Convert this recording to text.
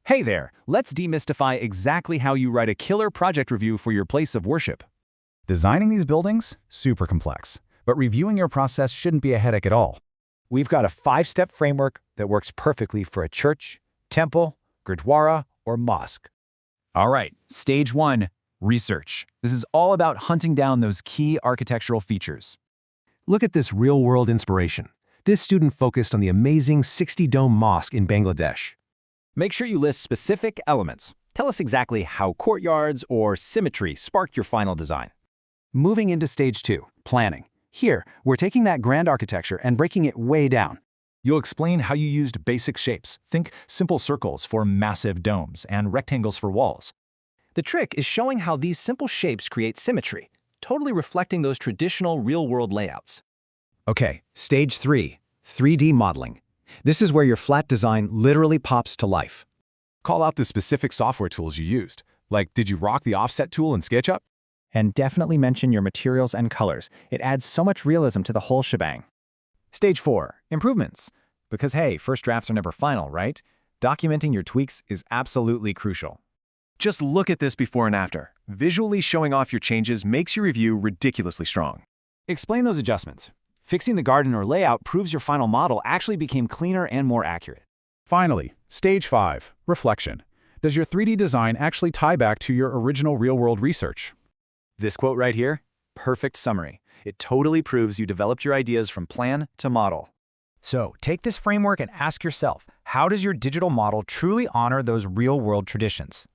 Hey there, let's demystify exactly how you write a killer project review for your place of worship. Designing these buildings? Super complex. But reviewing your process shouldn't be a headache at all. We've got a 5-step framework that works perfectly for a church, temple, gurdwara, or mosque. All right, stage 1, research. This is all about hunting down those key architectural features. Look at this real-world inspiration. This student focused on the amazing 60-dome mosque in Bangladesh. Make sure you list specific elements. Tell us exactly how courtyards or symmetry sparked your final design. Moving into stage 2, planning. Here, we're taking that grand architecture and breaking it way down. You'll explain how you used basic shapes. Think simple circles for massive domes and rectangles for walls. The trick is showing how these simple shapes create symmetry, totally reflecting those traditional real-world layouts. Okay, stage 3, 3D modeling. This is where your flat design literally pops to life. Call out the specific software tools you used. Like, did you rock the offset tool in Sketchup? And definitely mention your materials and colors. It adds so much realism to the whole shebang. Stage 4, improvements. Because hey, first drafts are never final, right? Documenting your tweaks is absolutely crucial. Just look at this before and after. Visually showing off your changes makes your review ridiculously strong. Explain those adjustments. Fixing the garden or layout proves your final model actually became cleaner and more accurate. Finally, stage 5, reflection. Does your 3D design actually tie back to your original real-world research? This quote right here, perfect summary. It totally proves you developed your ideas from plan to model. So take this framework and ask yourself, how does your digital model truly honor those real-world traditions?